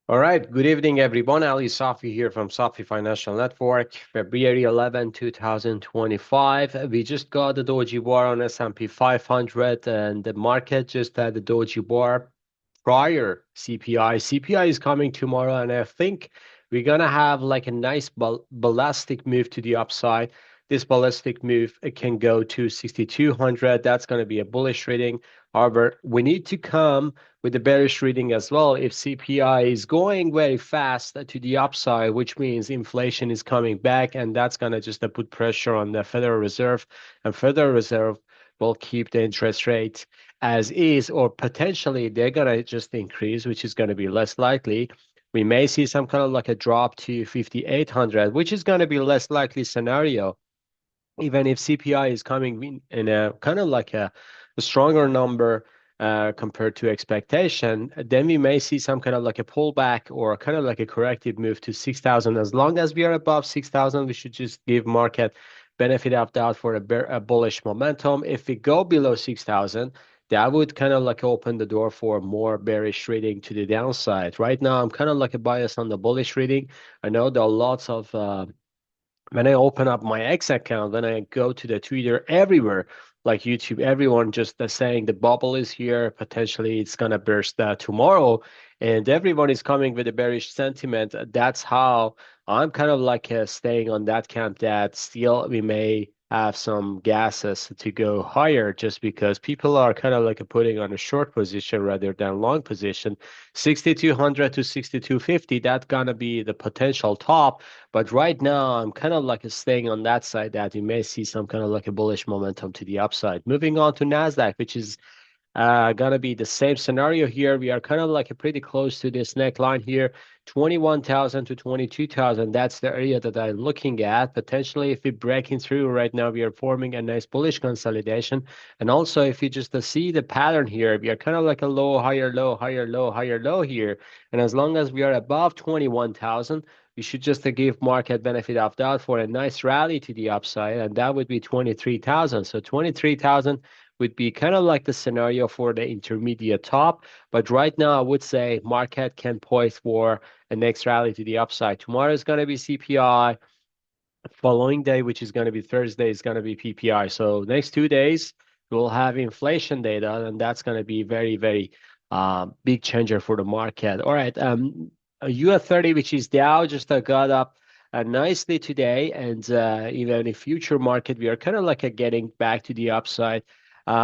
All right, good evening, everyone. Ali Safi here from Safi Financial Network, February 11, 2025. We just got the doji bar on S&P 500, and the market just had the doji bar prior CPI. CPI is coming tomorrow, and I think we're gonna have like a nice ballistic move to the upside. This ballistic move it can go to 6,200. That's gonna be a bullish reading. However, we need to come with the bearish reading as well. If CPI is going very fast to the upside, which means inflation is coming back, and that's gonna just put pressure on the Federal Reserve, and Federal Reserve will keep the interest rate as is, or potentially they're gonna just increase, which is gonna be less likely. We may see some kind of like a drop to 5,800, which is gonna be less likely scenario. Even if CPI is coming in a kind of like a stronger number compared to expectation, then we may see some kind of like a pullback or kind of like a corrective move to 6,000. As long as we are above 6,000, we should just give market benefit of doubt for a bullish momentum. If we go below 6,000, that would kind of like open the door for more bearish reading to the downside. Right now, I'm kind of like a bias on the bullish reading. I know there are lots of when I open up my X account, when I go to the Twitter, everywhere, like YouTube, everyone just saying the bubble is here, potentially it's gonna burst tomorrow, and everyone is coming with a bearish sentiment. That's how I'm kind of like staying on that camp that still we may have some gases to go higher just because people are kind of like putting on a short position rather than long position. 6,200 to 6,250, that's gonna be the potential top. But right now, I'm kind of like staying on that side that you may see some kind of like a bullish momentum to the upside. Moving on to Nasdaq, which is gonna be the same scenario here. We are kind of like pretty close to this neckline here, 21,000 to 22,000. That's the area that I'm looking at. Potentially, if we're breaking through right now, we are forming a nice bullish consolidation. And also, if you just see the pattern here, we are kind of like a low, higher, low, higher, low, higher, low here. And as long as we are above 21,000, we should just give market benefit of doubt for a nice rally to the upside, and that would be 23,000. So 23,000 would be kind of like the scenario for the intermediate top. But right now, I would say market can poise for a next rally to the upside. Tomorrow is going to be CPI. Following day, which is going to be Thursday, is going to be PPI. So next 2 days, we'll have inflation data, and that's going to be very, very big changer for the market. All right, a US 30, which is Dow, just got up nicely today, and even in future market, we are kind of like getting back to the upside.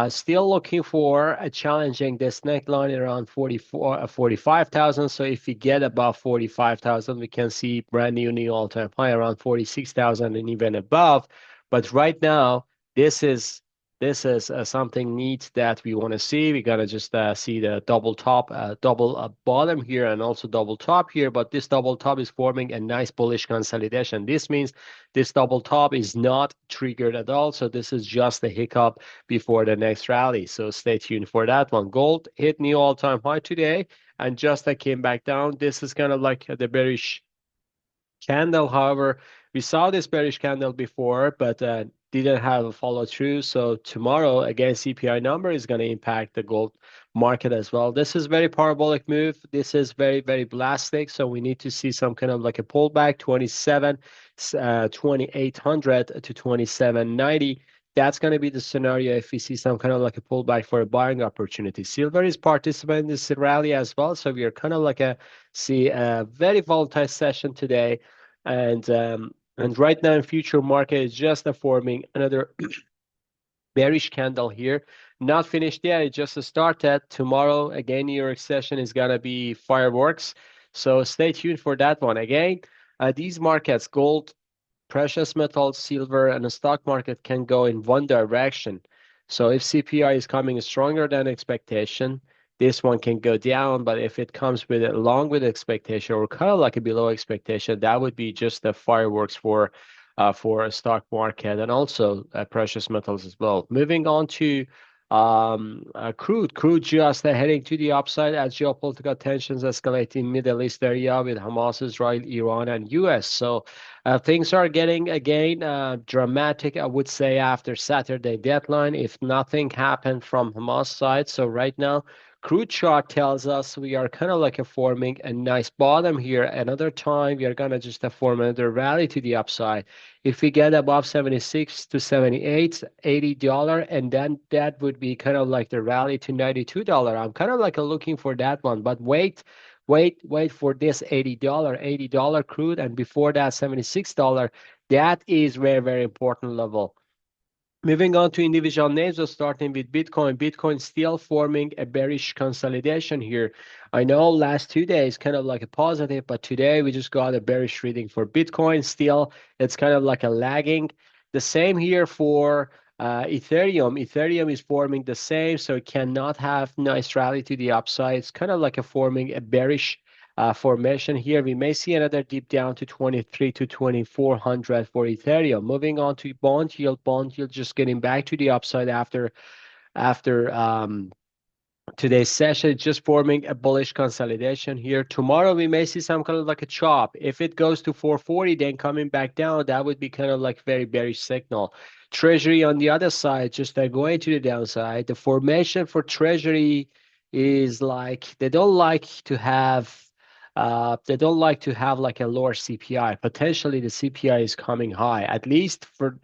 Still looking for a challenging this neckline around 45,000. So if we get above 45,000, we can see brand new all-time high around 46,000 and even above. But right now, this is something neat that we want to see. We're gonna just see the double top, double bottom here, and also double top here. But this double top is forming a nice bullish consolidation. This means this double top is not triggered at all. So this is just a hiccup before the next rally. So stay tuned for that one. Gold hit new all-time high today and just came back down. This is kind of like the bearish candle. However, we saw this bearish candle before, but didn't have a follow through. So tomorrow, again, CPI number is going to impact the gold market as well. This is very parabolic move. This is very, very blastic. So we need to see some kind of like a pullback, 2,800 to 2,790. That's going to be the scenario if we see some kind of like a pullback for a buying opportunity. Silver is participating in this rally as well. So we are kind of like see a very volatile session today. And right now in future market is just forming another bearish candle here. Not finished yet. It just started. Tomorrow, again, New York session is going to be fireworks. So stay tuned for that one. Again, these markets, gold, precious metals, silver, and the stock market can go in one direction. So if CPI is coming stronger than expectation, this one can go down. But if it comes with along with expectation or kind of like a below expectation, that would be just the fireworks for a stock market and also precious metals as well. Moving on to crude. Crude just heading to the upside as geopolitical tensions escalate in Middle East area with Hamas, Israel, Iran, and US. So things are getting again dramatic, I would say, after Saturday deadline if nothing happened from Hamas side. So right now, Crude chart tells us we are kind of like a forming a nice bottom here. Another time we are gonna just form another rally to the upside. If we get above 76 to 78, $80, and then that would be kind of like the rally to $92. I'm kind of like looking for that one, but wait for this $80 crude, and before that $76. That is very, very important level. Moving on to individual names, so starting with Bitcoin. Bitcoin still forming a bearish consolidation here. I know last 2 days kind of like a positive, but today we just got a bearish reading for Bitcoin. Still, it's kind of like a lagging. The same here for Ethereum. Ethereum is forming the same, so it cannot have nice rally to the upside. It's kind of like a forming a bearish formation here. We may see another dip down to 23 to 2400 for Ethereum. Moving on to bond yield just getting back to the upside after today's session, just forming a bullish consolidation here. Tomorrow we may see some kind of like a chop. If it goes to 440, then coming back down, that would be kind of like very bearish signal. Treasury on the other side, just going to the downside. The formation for Treasury is like they don't like to have like a lower CPI. Potentially the CPI is coming high. At least for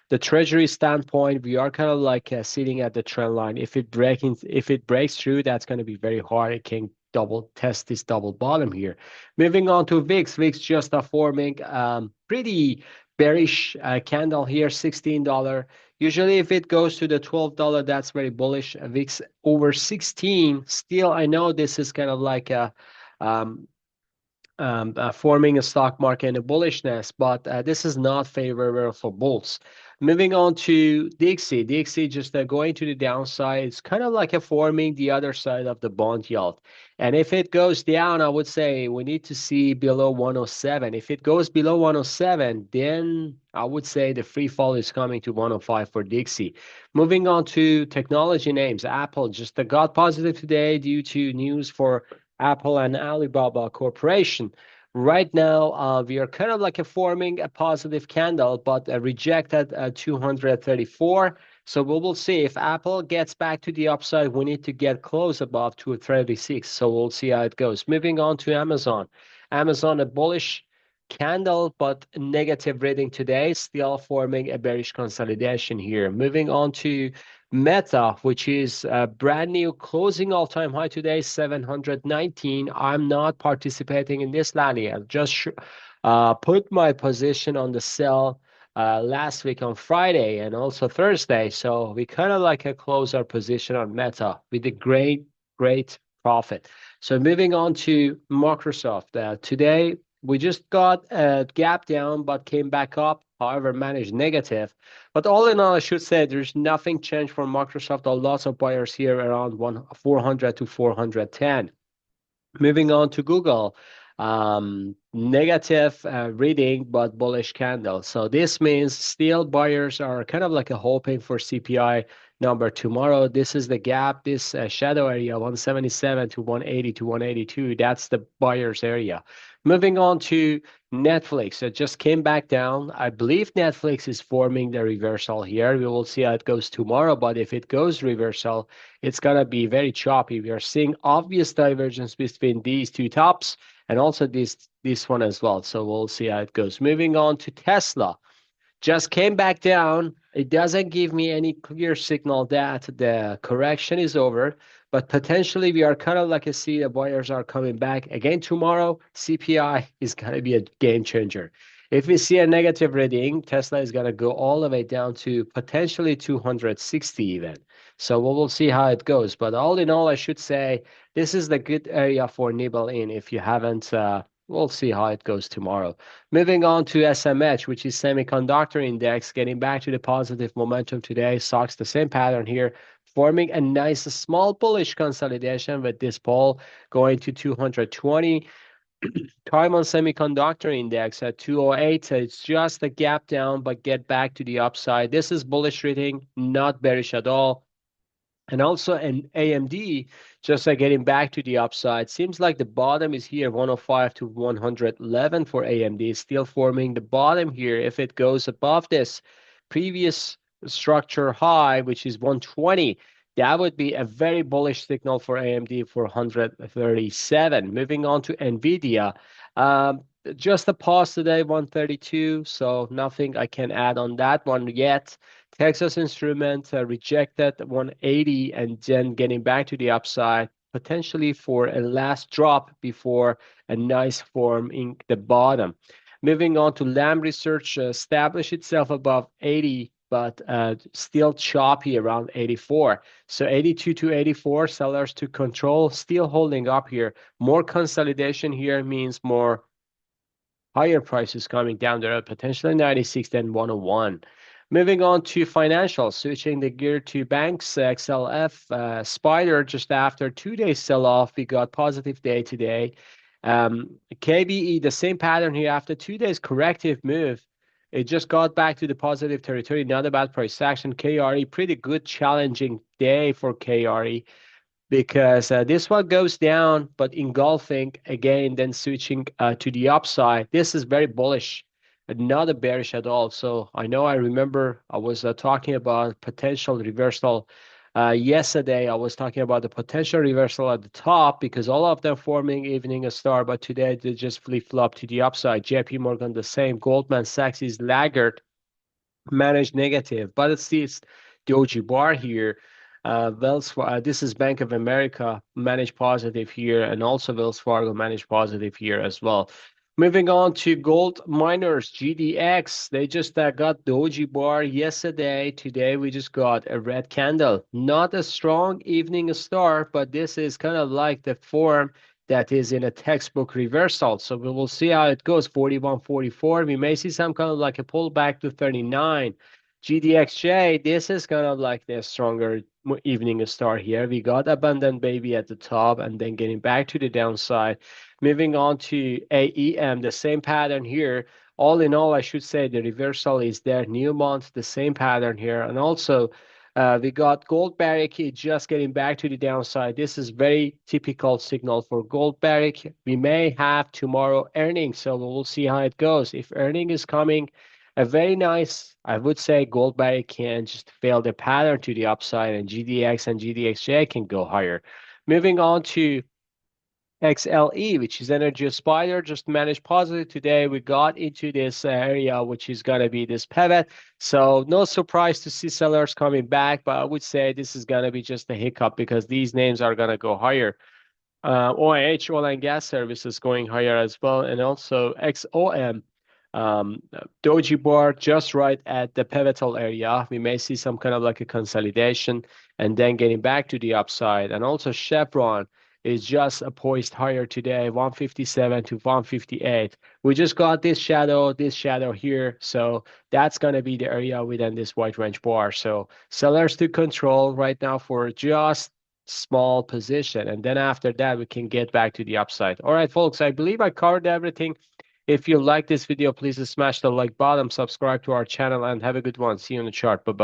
the Treasury standpoint, we are kind of like sitting at the trend line. If it breaks through, that's going to be very hard. It can double test this double bottom here. Moving on to VIX. VIX just forming pretty bearish candle here, $16. Usually if it goes to the $12, that's very bullish. VIX over 16. Still, I know this is kind of like a um, forming a stock market and a bullishness, but this is not favorable for bulls. Moving on to Dixie. Dixie just going to the downside. It's kind of like a forming the other side of the bond yield. And if it goes down, I would say we need to see below 107. If it goes below 107, then I would say the free fall is coming to 105 for Dixie. Moving on to technology names. Apple just got positive today due to news for Apple and Alibaba Corporation. Right now, we are kind of like forming a positive candle, but rejected at 234. So we will see if Apple gets back to the upside. We need to get close above 236. So we'll see how it goes. Moving on to Amazon. Amazon, a bullish candle, but negative reading today, still forming a bearish consolidation here. Moving on to Meta, which is brand new, closing all-time high today, 719. I'm not participating in this, Lani. I just put my position on the sell last week on Friday and also Thursday. So we kind of like close our position on Meta with a great profit. So moving on to Microsoft. Today, we just got a gap down, but came back up. However, managed negative. But all in all, I should say there's nothing changed for Microsoft. There are lots of buyers here around 400 to 410. Moving on to Google, negative reading, but bullish candle. So this means still buyers are kind of like hoping for CPI number tomorrow. This is the gap, this shadow area, 177 to 180 to 182. That's the buyer's area. Moving on to Netflix, it just came back down. I believe Netflix is forming the reversal here. We will see how it goes tomorrow, but if it goes reversal, it's going to be very choppy. We are seeing obvious divergence between these two tops and also this one as well. So we'll see how it goes. Moving on to Tesla. Just came back down. It doesn't give me any clear signal that the correction is over, but potentially we are kind of like see the buyers are coming back. Again, tomorrow, CPI is going to be a game changer. If we see a negative reading, Tesla is going to go all the way down to potentially 260 even. So we will see how it goes. But all in all, I should say this is the good area for nibble in if you haven't. We'll see how it goes tomorrow. Moving on to SMH, which is semiconductor index, getting back to the positive momentum today. Stocks the same pattern here, forming a nice small bullish consolidation with this pole going to 220. Time on semiconductor index at 208. It's just a gap down, but get back to the upside. This is bullish reading, not bearish at all. And also an AMD, just getting back to the upside. Seems like the bottom is here, 105 to 111 for AMD. Still forming the bottom here. If it goes above this previous structure high, which is 120, That would be a very bullish signal for AMD for 137. Moving on to NVIDIA. Um, just a pause today, 132, so nothing I can add on that one yet. Texas Instruments rejected 180 and then getting back to the upside, potentially for a last drop before a nice form in the bottom. Moving on to Lam Research, established itself above 80, but still choppy around 84. So 82 to 84, sellers to control, still holding up here. More consolidation here means more higher prices coming down the road, potentially 96 then 101. Moving on to financials, switching the gear to banks, XLF, Spider, just after 2 days sell-off, we got positive day today. KBE, the same pattern here after 2 days corrective move. It just got back to the positive territory, not a bad price action. KRE, pretty good challenging day for KRE because this one goes down, but engulfing again, then switching to the upside. This is very bullish, not a bearish at all. So I know I remember I was talking about potential reversal. Yesterday, I was talking about the potential reversal at the top because all of them forming evening a star, but today they just flip-flop to the upside. JP Morgan the same. Goldman Sachs is laggard, managed negative, but it's this doji bar here. This is Bank of America managed positive here, and also Wells Fargo managed positive here as well. Moving on to gold miners, GDX. They just got doji bar yesterday. Today we just got a red candle. Not a strong evening star, but this is kind of like the form that is in a textbook reversal. So we will see how it goes. 41, 44. We may see some kind of like a pullback to 39. GDXJ, this is kind of like the stronger evening star here. We got abundant baby at the top and then getting back to the downside. Moving on to AEM, the same pattern here. All in all, I should say the reversal is there. Newmont, the same pattern here. And also, we got gold barrick just getting back to the downside. This is very typical signal for gold barrick. We may have tomorrow earnings, so we'll see how it goes. If earning is coming, a very nice, I would say, gold barrick can just fail the pattern to the upside, and GDX and GDXJ can go higher. Moving on to XLE, which is Energy Spider, just managed positive today. We got into this area, which is going to be this pivot. So no surprise to see sellers coming back, but I would say this is going to be just a hiccup because these names are going to go higher. OIH, oil and gas services, going higher as well, and also XOM. Um, Doji bar just right at the pivotal area. We may see some kind of like a consolidation and then getting back to the upside. And also Chevron is just poised higher today, 157 to 158. We just got this shadow here. So that's going to be the area within this white range bar. So sellers to control right now for just small position. And then after that, we can get back to the upside. All right, folks, I believe I covered everything. If you like this video, please smash the like button, subscribe to our channel, and have a good one. See you on the chart. Bye-bye.